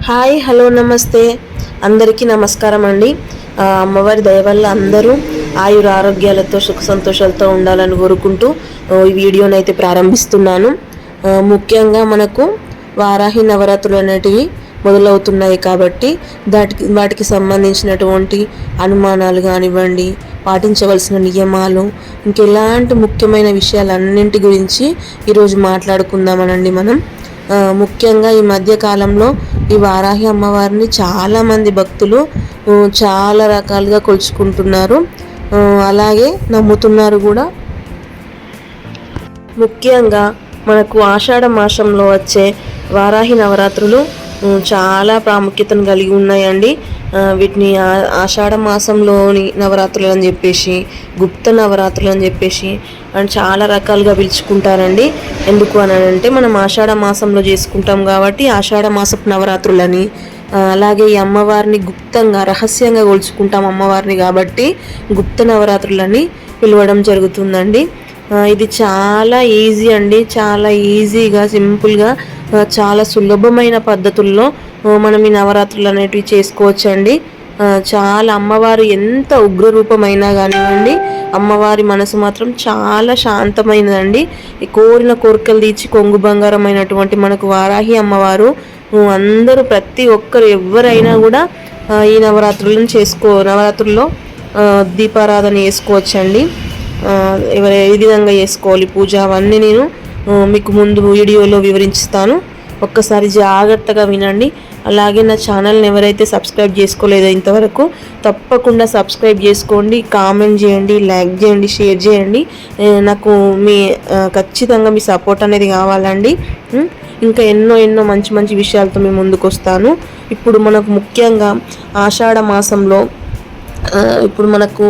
Hi hello నమస్తే అందరికీ నమస్కారం అండి. అమ్మవారి దయ వల్ల అందరూ ఆయుర ఆరోగ్యాలతో సుఖ సంతోషాలతో ఉండాలని కోరుకుంటూ ఈ వీడియోని అయితే ప్రారంభిస్తున్నాను. ముఖ్యంగా మనకు వారాహి నవరాత్రులు అనేటివి మొదలవుతున్నాయి కాబట్టి వాటికి సంబంధించినటువంటి అనుమానాలు కానివ్వండి, పాటించవలసిన నియమాలు, ఇంకెలాంటి ముఖ్యమైన విషయాలన్నింటి గురించి ఈరోజు మాట్లాడుకుందామనండి మనం. ముఖ్యంగా ఈ మధ్య కాలంలో ఈ వారాహి అమ్మవారిని చాలామంది భక్తులు చాలా రకాలుగా కొలుచుకుంటున్నారు, అలాగే నమ్ముతున్నారు కూడా. ముఖ్యంగా మనకు ఆషాఢ మాసంలో వచ్చే వారాహి నవరాత్రులు చాలా ప్రాముఖ్యతను కలిగి ఉన్నాయండి. వీటిని ఆషాఢ మాసంలోని నవరాత్రులు అని చెప్పేసి, గుప్త నవరాత్రులు అని చెప్పేసి అండ్ చాలా రకాలుగా పిలుచుకుంటారండి. ఎందుకు అని అంటే మనం ఆషాఢ మాసంలో చేసుకుంటాం కాబట్టి ఆషాఢ మాసపు నవరాత్రులని, అలాగే ఈ అమ్మవారిని గుప్తంగా రహస్యంగా కొలుచుకుంటాం అమ్మవారిని కాబట్టి గుప్త నవరాత్రులని పిలవడం జరుగుతుందండి. ఇది చాలా ఈజీ అండి, చాలా ఈజీగా సింపుల్గా చాలా సులభమైన పద్ధతుల్లో మనం ఈ నవరాత్రులు అనేటివి చేసుకోవచ్చండి. చాలా అమ్మవారు ఎంత ఉగ్రరూపమైనా కానివ్వండి, అమ్మవారి మనసు మాత్రం చాలా శాంతమైనదండి. ఈ కోరిన కోరికలు తీర్చి కొంగు బంగారమైనటువంటి మనకు వారాహి అమ్మవారు అందరూ ప్రతి ఒక్కరు ఎవరైనా కూడా ఈ నవరాత్రుల్లో దీపారాధన చేసుకోవచ్చండి. ఏ విధంగా చేసుకోవాలి పూజ అవన్నీ నేను మీకు ముందు వీడియోలో వివరిస్తాను, ఒక్కసారి జాగ్రత్తగా వినండి. అలాగే నా ఛానల్ని ఎవరైతే సబ్స్క్రైబ్ చేసుకోలేదో ఇంతవరకు తప్పకుండా సబ్స్క్రైబ్ చేసుకోండి, కామెంట్ చేయండి, లైక్ చేయండి, షేర్ చేయండి. నాకు ఖచ్చితంగా మీ సపోర్ట్ అనేది కావాలండి. ఇంకా ఎన్నో మంచి మంచి విషయాలతో మీ ముందుకు వస్తాను. ఇప్పుడు మనకు ముఖ్యంగా ఆషాఢ మాసంలో ఇప్పుడు మనకు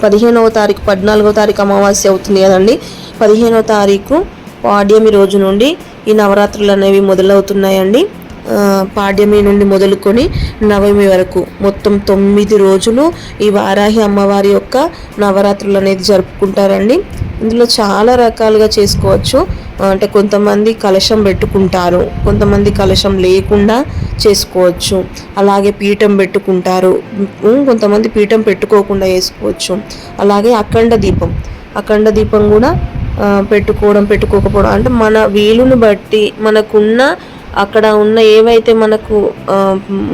15వ తారీఖు 14వ తారీఖు అమావాస్య అవుతుంది కదండి. 15వ తారీఖు పాడ్యమి రోజు నుండి ఈ నవరాత్రులు అనేవి మొదలవుతున్నాయండి. పాడ్యమి నుండి మొదలుకొని నవమి వరకు మొత్తం 9 రోజులు ఈ వారాహి అమ్మవారి యొక్క నవరాత్రులు అనేది జరుపుకుంటారండి. ఇందులో చాలా రకాలుగా చేసుకోవచ్చు. అంటే కొంతమంది కలశం పెట్టుకుంటారు, కొంతమంది కలశం లేకుండా చేసుకోవచ్చు, అలాగే పీఠం పెట్టుకుంటారు, కొంతమంది పీఠం పెట్టుకోకుండా చేసుకోవచ్చు. అలాగే అఖండ దీపం కూడా పెట్టుకోకపోవడం అంటే మన వీలుని బట్టి మనకున్న అక్కడ ఉన్న ఏవైతే మనకు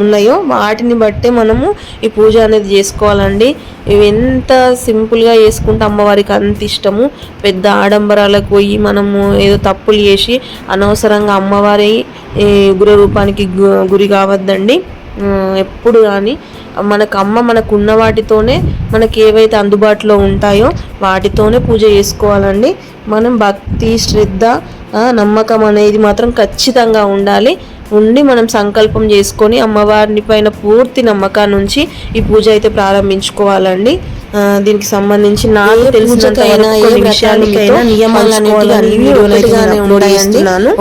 ఉన్నాయో వాటిని బట్టే మనము ఈ పూజ అనేది చేసుకోవాలండి. ఇవి ఎంత సింపుల్గా చేసుకుంటే అమ్మవారికి అంత ఇష్టము. పెద్ద ఆడంబరాలకు పోయి మనము ఏదో తప్పులు చేసి అనవసరంగా అమ్మవారి ఉగ్ర రూపానికి గురి కావద్దండి. ఎప్పుడు కానీ మనకున్న వాటితోనే మనకి ఏవైతే అందుబాటులో ఉంటాయో వాటితోనే పూజ చేసుకోవాలండి. మనం భక్తి, శ్రద్ధ, నమ్మకం అనేది మాత్రం ఖచ్చితంగా ఉండి మనం సంకల్పం చేసుకొని అమ్మవారిని పైన పూర్తి నమ్మకాన్ని ఉంచి ఈ పూజ అయితే ప్రారంభించుకోవాలండి. దీనికి సంబంధించి నాకు తెలిసినంతైనా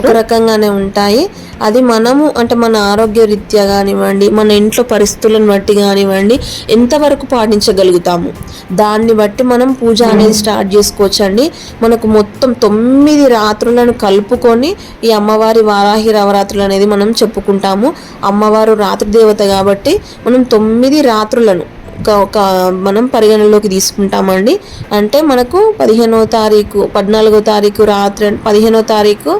ఒక రకంగానే ఉంటాయి. అది మనము అంటే మన ఆరోగ్య రీత్యా కానివ్వండి, మన ఇంట్లో పరిస్థితులను బట్టి కానివ్వండి, ఎంతవరకు పాటించగలుగుతాము దాన్ని బట్టి మనం పూజ అనేది స్టార్ట్ చేసుకోవచ్చండి. మనకు మొత్తం 9 రాత్రులను కలుపుకొని ఈ అమ్మవారి వారాహి నవరాత్రులు అనేది మనం చెప్పుకుంటాము. అమ్మవారు రాత్రి దేవత కాబట్టి మనం 9 రాత్రులను మనం పరిగణలోకి తీసుకుంటామండి. అంటే మనకు 15వ తారీఖు 14వ తారీఖు రాత్రి 15వ తారీఖు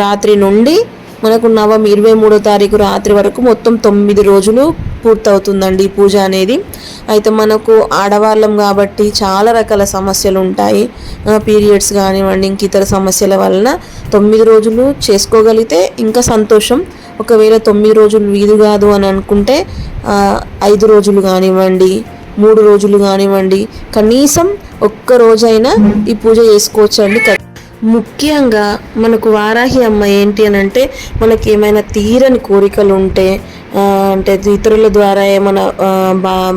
రాత్రి నుండి మనకు నవమి 23వ తారీఖు రాత్రి వరకు మొత్తం 9 రోజులు పూర్తవుతుందండి ఈ పూజ అనేది. అయితే మనకు ఆడవాళ్ళం కాబట్టి చాలా రకాల సమస్యలు ఉంటాయి, పీరియడ్స్ కానివ్వండి, ఇంక ఇతర సమస్యల వలన 9 రోజులు చేసుకోగలిగితే ఇంకా సంతోషం. ఒకవేళ 9 రోజులు వీలు కాదు అని అనుకుంటే 5 రోజులు కానివ్వండి, 3 రోజులు కానివ్వండి, కనీసం ఒక్క రోజైనా ఈ పూజ చేసుకోవచ్చండి. ముఖ్యంగా మనకు వారాహి అమ్మ ఏంటి అని అంటే మనకి ఏమైనా తీరని కోరికలు ఉంటే, అంటే ఇతరుల ద్వారా ఏమైనా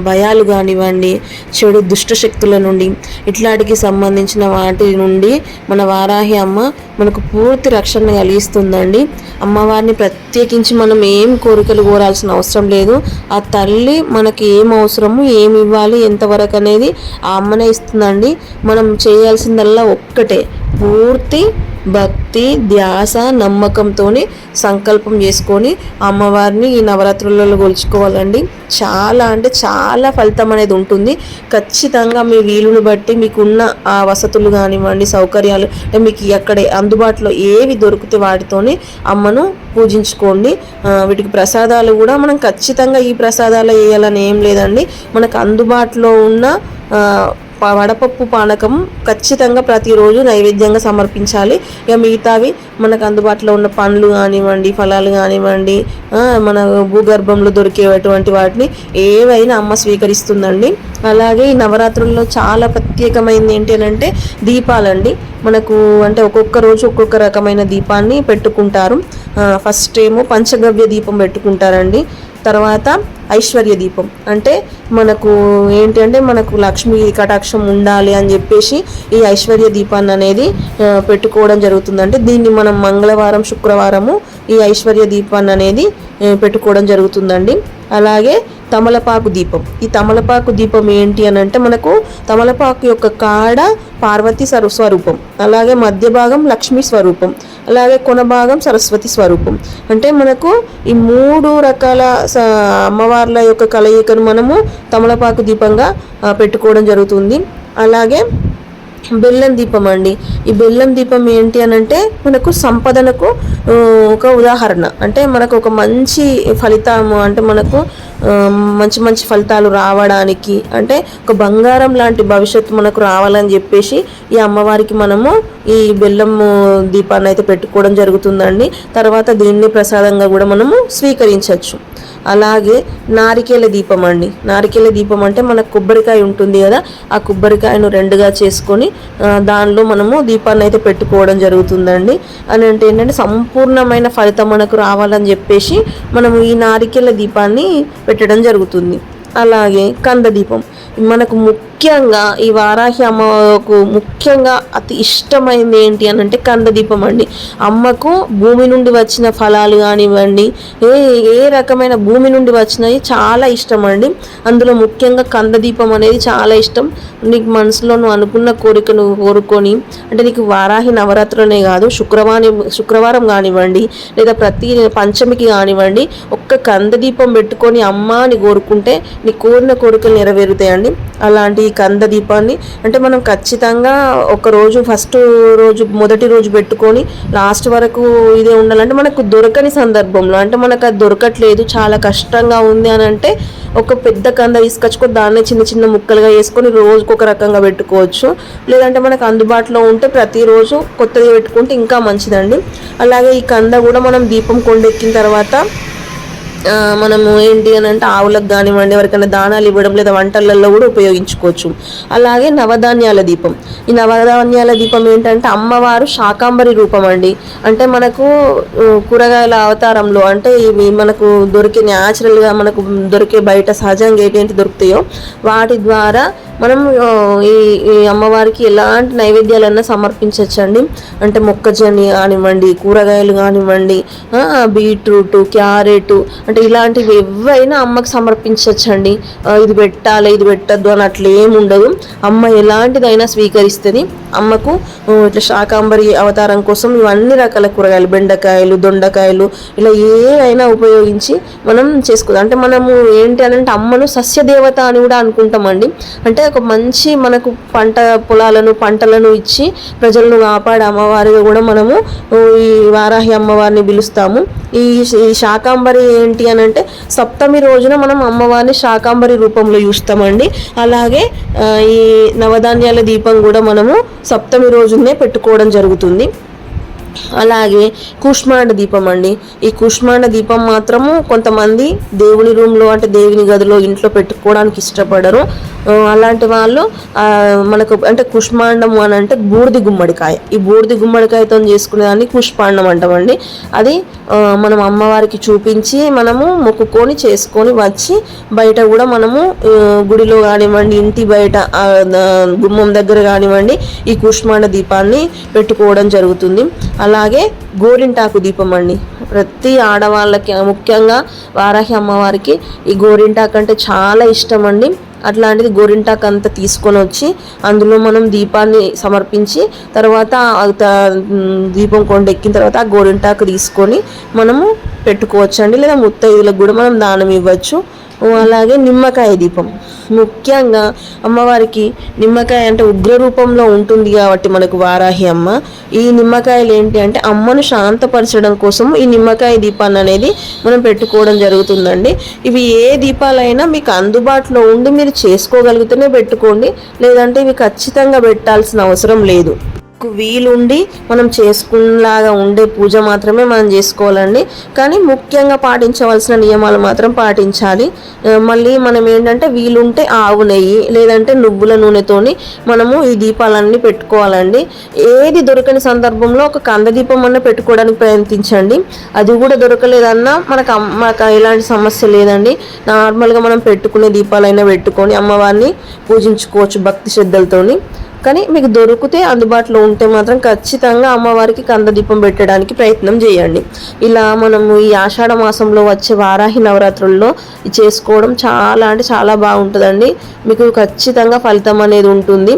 భయాలు కానివ్వండి, చెడు దుష్టశక్తుల నుండి ఇట్లాంటికి సంబంధించిన వాటి నుండి మన వారాహి అమ్మ మనకు పూర్తి రక్షణ కలిగిస్తుందండి. అమ్మవారిని ప్రత్యేకించి మనం ఏం కోరికలు కోరాల్సిన అవసరం లేదు. ఆ తల్లి మనకి ఏం అవసరము, ఏమి ఇవ్వాలి, ఎంతవరకు అనేది ఆ అమ్మనే ఇస్తుందండి. మనం చేయాల్సిందల్లా ఒక్కటే, పూర్తి భక్తి, ధ్యాస, నమ్మకంతో సంకల్పం చేసుకొని అమ్మవారిని ఈ నవరాత్రులలో కొలుచుకోవాలండి. చాలా అంటే చాలా ఫలితం అనేది ఉంటుంది. ఖచ్చితంగా మీ వీలుని బట్టి మీకున్న ఆ వసతులు కానివ్వండి, సౌకర్యాలు మీకు ఎక్కడ అందుబాటులో ఏవి దొరికితే వాటితోని అమ్మను పూజించుకోండి. వీటికి ప్రసాదాలు కూడా మనం ఖచ్చితంగా ఈ ప్రసాదాలు వేయాలని ఏం లేదండి. మనకు అందుబాటులో ఉన్న వడపప్పు పానకం ఖచ్చితంగా ప్రతిరోజు నైవేద్యంగా సమర్పించాలి. ఇక మిగతావి మనకు అందుబాటులో ఉన్న పండ్లు కానివ్వండి, ఫలాలు కానివ్వండి, మన భూగర్భంలో దొరికేటువంటి వాటిని ఏవైనా అమ్మ స్వీకరిస్తుందండి. అలాగే ఈ నవరాత్రుల్లో చాలా ప్రత్యేకమైనది ఏంటి అని అంటే దీపాలండి. మనకు అంటే ఒక్కొక్క రోజు ఒక్కొక్క రకమైన దీపాన్ని పెట్టుకుంటారు. ఫస్ట్ ఏమో పంచగవ్య దీపం పెట్టుకుంటారండి. తర్వాత ఐశ్వర్య దీపం, అంటే మనకు ఏంటి అంటే మనకు లక్ష్మీ కటాక్షం ఉండాలి అని చెప్పేసి ఈ ఐశ్వర్య దీపాన్ని అనేది పెట్టుకోవడం జరుగుతుందంటే దీన్ని మనం మంగళవారం, శుక్రవారము ఈ ఐశ్వర్య దీపాన్ని అనేది పెట్టుకోవడం జరుగుతుందండి. అలాగే తమలపాకు దీపం. ఈ తమలపాకు దీపం ఏంటి అని అంటే మనకు తమలపాకు యొక్క కాడ పార్వతీ స్వరూపం, అలాగే మధ్య భాగం లక్ష్మీ స్వరూపం, అలాగే కొన భాగం సరస్వతి స్వరూపం. అంటే మనకు ఈ 3 రకాల అమ్మవార్ల యొక్క కలయికను మనము తమలపాకు దీపంగా పెట్టుకోవడం జరుగుతుంది. అలాగే బెల్లం దీపం అండి. ఈ బెల్లం దీపం ఏంటి అని అంటే మనకు సంపదనకు ఒక ఉదాహరణ. అంటే మనకు ఒక మంచి ఫలితం, అంటే మనకు మంచి మంచి ఫలితాలు రావడానికి, అంటే ఒక బంగారం లాంటి భవిష్యత్తు మనకు రావాలని చెప్పేసి ఈ అమ్మవారికి మనము ఈ బెల్లం దీపాన్ని అయితే పెట్టుకోవడం జరుగుతుందండి. తర్వాత దీన్ని ప్రసాదంగా కూడా మనము స్వీకరించవచ్చు. అలాగే నారికేల దీపం అండి. నారికేల దీపం అంటే మనకు కొబ్బరికాయ ఉంటుంది కదా, ఆ కొబ్బరికాయను 2గా చేసుకొని దానిలో మనము దీపాన్ని అయితే పెట్టుకోవడం జరుగుతుందండి. అని అంటే ఏంటంటే సంపూర్ణమైన ఫలితం మనకు రావాలని చెప్పేసి మనము ఈ నారికేల దీపాన్ని పెట్టడం జరుగుతుంది. అలాగే కంద దీపం మనకు ముఖ్యంగా ఈ వారాహి అమ్మకు ముఖ్యంగా అతి ఇష్టమైనది ఏంటి అని అంటే కంద దీపం అండి. అమ్మకు భూమి నుండి వచ్చిన ఫలాలు కానివ్వండి, ఏ రకమైన భూమి నుండి వచ్చినవి చాలా ఇష్టం అండి. అందులో ముఖ్యంగా కంద దీపం అనేది చాలా ఇష్టం. నీకు మనసులో నువ్వు అనుకున్న కోరికను కోరుకొని, అంటే నీకు వారాహి నవరాత్రులనే కాదు, శుక్రవారం కానివ్వండి, లేదా ప్రతి పంచమికి కానివ్వండి, ఒక్క కంద దీపం పెట్టుకొని అమ్మ అని కోరుకుంటే నీ కోరిన కోరికలు నెరవేరుతాయండి. అలాంటి కంద దీపాన్ని అంటే మనం ఖచ్చితంగా ఒక రోజు ఫస్ట్ రోజు మొదటి రోజు పెట్టుకొని లాస్ట్ వరకు ఇదే ఉండాలంటే మనకు దొరకని సందర్భంలో, అంటే మనకు అది దొరకట్లేదు, చాలా కష్టంగా ఉంది అని అంటే ఒక పెద్ద కంద తీసుకొచ్చుకొని దాన్ని చిన్న చిన్న ముక్కలుగా వేసుకొని రోజుకొక రకంగా పెట్టుకోవచ్చు. లేదంటే మనకు అందుబాటులో ఉంటే ప్రతిరోజు కొత్తగా పెట్టుకుంటే ఇంకా మంచిదండి. అలాగే ఈ కంద కూడా మనం దీపం కొండెక్కిన తర్వాత మనము ఏంటి అని అంటే ఆవులకు కానివ్వండి, ఎవరికైనా దానాలు ఇవ్వడం లేదా వంటలలో కూడా ఉపయోగించుకోవచ్చు. అలాగే నవధాన్యాల దీపం. ఈ నవధాన్యాల దీపం ఏంటంటే అమ్మవారు శాకాంబరి రూపం అండి. అంటే మనకు కూరగాయల అవతారంలో, అంటే ఇవి మనకు దొరికే న్యాచురల్గా మనకు దొరికే బయట సహజంగా ఏంటి దొరుకుతాయో వాటి ద్వారా మనం ఈ అమ్మవారికి ఎలాంటి నైవేద్యాలన్నా సమర్పించవచ్చండి. అంటే మొక్కజొన్న కానివ్వండి, కూరగాయలు కానివ్వండి, బీట్రూట్, క్యారెట్, అంటే ఇలాంటివి ఏవైనా అమ్మకి సమర్పించవచ్చండి. ఇది పెట్టాలి, ఇది పెట్టద్దు అని అట్లా ఏమి ఉండదు. అమ్మ ఎలాంటిదైనా స్వీకరిస్తుంది. అమ్మకు ఇట్లా శాకాంబరి అవతారం కోసం ఇవన్నీ రకాల కూరగాయలు, బెండకాయలు, దొండకాయలు, ఇలా ఏవైనా ఉపయోగించి మనం చేసుకోవాలి. అంటే మనము ఏంటి అని అంటే అమ్మను సస్యదేవత అని కూడా అనుకుంటామండి. అంటే ఒక మంచి మనకు పంటలను ఇచ్చి ప్రజలను కాపాడే అమ్మవారిగా కూడా మనము ఈ వారాహి అమ్మవారిని పిలుస్తాము. ఈ శాకాంబరి ఏంటి అని అంటే సప్తమి రోజున మనం అమ్మవారిని శాకాంబరి రూపంలో చూస్తామండి. అలాగే ఈ నవధాన్యాల దీపం కూడా మనము సప్తమి రోజునే పెట్టుకోవడం జరుగుతుంది. అలాగే కుష్మాండ దీపం అండి. ఈ కుష్మాండ దీపం మాత్రము కొంతమంది దేవుని రూమ్లో, అంటే దేవుని గదిలో ఇంట్లో పెట్టుకోవడానికి ఇష్టపడరు. అలాంటి వాళ్ళు మనకు అంటే కుష్మాండం అని అంటే బూడిది గుమ్మడికాయ, ఈ బూడిది గుమ్మడికాయతో చేసుకునేదాన్ని కుష్మాండం అంటామండి. అది మనం అమ్మవారికి చూపించి మనము మొక్కుకొని చేసుకొని వచ్చి బయట కూడా మనము గుడిలో కానివ్వండి, ఇంటి బయట గుమ్మం దగ్గర కానివ్వండి ఈ కుష్మాండ దీపాన్ని పెట్టుకోవడం జరుగుతుంది. అలాగే గోరింటాకు దీపం అండి. ప్రతి ఆడవాళ్ళకి ముఖ్యంగా వారాహి అమ్మవారికి ఈ గోరింటాకు అంటే చాలా ఇష్టం అండి. అట్లాంటిది గోరింటాకు అంతా తీసుకొని వచ్చి అందులో మనం దీపాన్ని సమర్పించి తర్వాత దీపం కొండెక్కిన తర్వాత ఆ గోరింటాకు తీసుకొని మనము పెట్టుకోవచ్చు అండి. లేదా ముత్తైదులకు కూడా మనం దానం ఇవ్వచ్చు. అలాగే నిమ్మకాయ దీపం, ముఖ్యంగా అమ్మవారికి నిమ్మకాయ అంటే ఉగ్ర రూపంలో ఉంటుంది కాబట్టి మనకు వారాహి అమ్మ, ఈ నిమ్మకాయలు ఏంటి అంటే అమ్మను శాంతపరచడం కోసం ఈ నిమ్మకాయ దీపాన్ని అనేది మనం పెట్టుకోవడం జరుగుతుందండి. ఇవి ఏ దీపాలైనా మీకు అందుబాటులో ఉండి మీరు చేసుకోగలిగితేనే పెట్టుకోండి, లేదంటే ఇవి ఖచ్చితంగా పెట్టాల్సిన అవసరం లేదు. వీలుండి మనం చేసుకునేలాగా ఉండే పూజ మాత్రమే మనం చేసుకోవాలండి. కానీ ముఖ్యంగా పాటించవలసిన నియమాలు మాత్రం పాటించాలి. మళ్ళీ మనం ఏంటంటే వీలుంటే ఆవు నెయ్యి లేదంటే నువ్వుల నూనెతోని మనము ఈ దీపాలన్నీ పెట్టుకోవాలండి. ఏది దొరకని సందర్భంలో ఒక కంద దీపం అన్న పెట్టుకోవడానికి ప్రయత్నించండి. అది కూడా దొరకలేదన్నా మనకు ఎలాంటి సమస్య లేదండి. నార్మల్గా మనం పెట్టుకునే దీపాలైనా పెట్టుకొని అమ్మవారిని పూజించుకోవచ్చు భక్తి శ్రద్ధలతోని. కానీ మీకు దొరికితే అందుబాటులో ఉంటే మాత్రం ఖచ్చితంగా అమ్మవారికి కంద దీపం పెట్టడానికి ప్రయత్నం చేయండి. ఇలా మనము ఈ ఆషాఢ మాసంలో వచ్చే వారాహి నవరాత్రుల్లో చేసుకోవడం చాలా అంటే చాలా బాగుంటుందండి. మీకు ఖచ్చితంగా ఫలితం అనేది ఉంటుంది.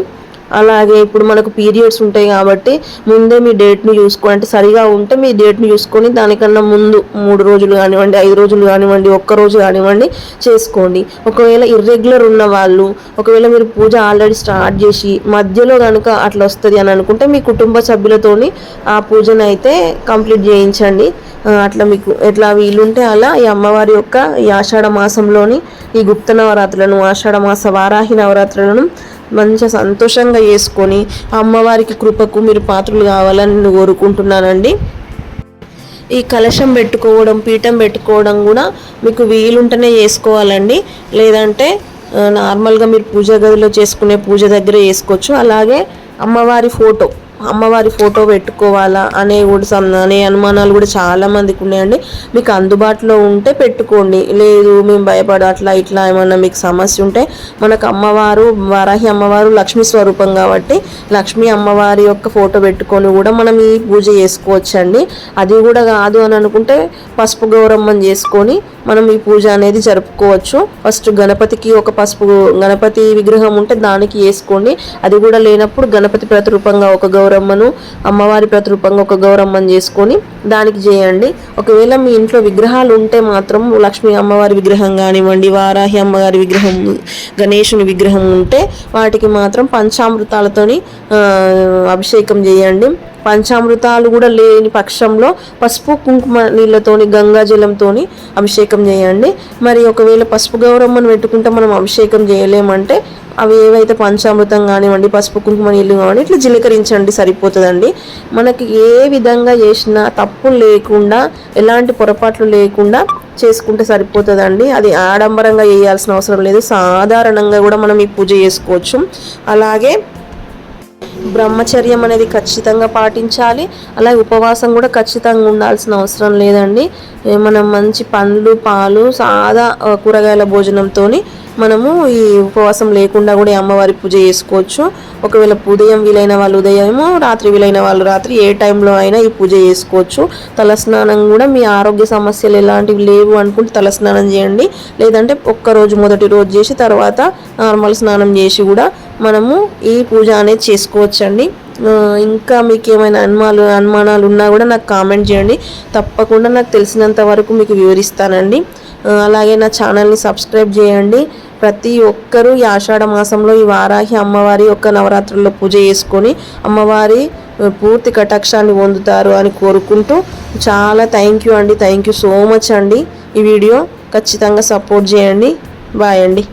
అలాగే ఇప్పుడు మనకు పీరియడ్స్ ఉంటాయి కాబట్టి ముందే మీ డేట్ని చూసుకోండి. అంటే సరిగా ఉంటే మీ డేట్ని చూసుకొని దానికన్నా ముందు 3 రోజులు కానివ్వండి, 5 రోజులు కానివ్వండి, 1 రోజు కానివ్వండి చేసుకోండి. ఒకవేళ ఇర్రెగ్యులర్ ఉన్న వాళ్ళు, ఒకవేళ మీరు పూజ ఆల్రెడీ స్టార్ట్ చేసి మధ్యలో కనుక అట్లా వస్తుంది అని అనుకుంటే మీ కుటుంబ సభ్యులతోని ఆ పూజను అయితే కంప్లీట్ చేయించండి. అట్లా మీకు ఎట్లా వీలుంటే అలా ఈ అమ్మవారి యొక్క ఈ ఆషాఢ మాసంలోని ఈ గుప్త నవరాత్రులను, ఆషాఢ మాస వారాహి నవరాత్రులను మంచిగా సంతోషంగా చేసుకొని అమ్మవారికి కృపకు మీరు పాత్రలు కావాలని నేను కోరుకుంటున్నానండి. ఈ కలశం పెట్టుకోవడం, పీఠం పెట్టుకోవడం కూడా మీకు వీలుంటేనే చేసుకోవాలండి. లేదంటే నార్మల్గా మీరు పూజ గదిలో చేసుకునే పూజ దగ్గర చేసుకోవచ్చు. అలాగే అమ్మవారి ఫోటో పెట్టుకోవాలా అనే అనుమానాలు కూడా చాలా మందికి ఉన్నాయండి. మీకు అందుబాటులో ఉంటే పెట్టుకోండి, లేదు మేము భయపడు అట్లా ఇట్లా ఏమన్నా మీకు సమస్య ఉంటే మనకు అమ్మవారు వారాహి అమ్మవారు లక్ష్మీ స్వరూపం కాబట్టి లక్ష్మీ అమ్మవారి యొక్క ఫోటో పెట్టుకొని కూడా మనం ఈ పూజ చేసుకోవచ్చండి. అది కూడా కాదు అని అనుకుంటే పసుపు గౌరమ్మని చేసుకొని మనం ఈ పూజ అనేది జరుపుకోవచ్చు. ఫస్ట్ గణపతికి ఒక గణపతి విగ్రహం ఉంటే దానికి వేసుకోండి. అది కూడా లేనప్పుడు గణపతి ప్రతిరూపంగా ఒక గౌరమ్మను, అమ్మవారి ప్రతిరూపంగా ఒక గౌరమ్మను చేసుకొని దానికి చేయండి. ఒకవేళ మీ ఇంట్లో విగ్రహాలు ఉంటే మాత్రం లక్ష్మీ అమ్మవారి విగ్రహం కానివ్వండి, వారాహి అమ్మవారి విగ్రహం, గణేశుని విగ్రహం ఉంటే వాటికి మాత్రం పంచామృతాలతోని అభిషేకం చేయండి. పంచామృతాలు కూడా లేని పక్షంలో పసుపు కుంకుమ నీళ్ళతోని, గంగాజలంతోని అభిషేకం చేయండి. మరి ఒకవేళ పసుపు గౌరమ్మను పెట్టుకుంటే మనం అభిషేకం చేయలేమంటే అవి ఏవైతే పంచామృతం కానివ్వండి, పసుపు కుంకుమ నీళ్ళు కానివ్వండి ఇట్లా జీలకరించండి, సరిపోతుందండి. మనకి ఏ విధంగా చేసినా తప్పు లేకుండా, ఎలాంటి పొరపాట్లు లేకుండా చేసుకుంటే సరిపోతుందండి. అది ఆడంబరంగా చేయాల్సిన అవసరం లేదు, సాధారణంగా కూడా మనం ఈ పూజ చేసుకోవచ్చు. అలాగే బ్రహ్మచర్యం అనేది ఖచ్చితంగా పాటించాలి. అలాగే ఉపవాసం కూడా ఖచ్చితంగా ఉండాల్సిన అవసరం లేదండి. మనం మంచి పండ్లు, పాలు, సాదా కూరగాయల భోజనంతో మనము ఈ ఉపవాసం లేకుండా కూడా అమ్మవారి పూజ చేసుకోవచ్చు. ఒకవేళ ఉదయం వీలైన వాళ్ళు ఉదయము, రాత్రి వీలైన వాళ్ళు రాత్రి, ఏ టైంలో అయినా ఈ పూజ చేసుకోవచ్చు. తలస్నానం కూడా మీ ఆరోగ్య సమస్యలు ఎలాంటివి లేవు అనుకుంటే తలస్నానం చేయండి. లేదంటే మొదటి రోజు చేసి తర్వాత నార్మల్ స్నానం చేసి కూడా మనము ఈ పూజ అనేది చేసుకోవచ్చండి. ఇంకా మీకు ఏమైనా అనుమానాలు ఉన్నా కూడా నాకు కామెంట్ చేయండి, తప్పకుండా నాకు తెలిసినంత వరకు మీకు వివరిస్తానండి. అలాగే నా ఛానల్ని సబ్స్క్రైబ్ చేయండి. ప్రతి ఒక్కరూ ఈ ఆషాఢ మాసంలో ఈ వారాహి అమ్మవారి యొక్క నవరాత్రుల్లో పూజ చేసుకొని అమ్మవారి పూర్తి కటాక్షాన్ని పొందుతారు అని కోరుకుంటూ చాలా థ్యాంక్ యూ సో మచ్ అండి. ఈ వీడియో ఖచ్చితంగా సపోర్ట్ చేయండి. బాయ్ అండి.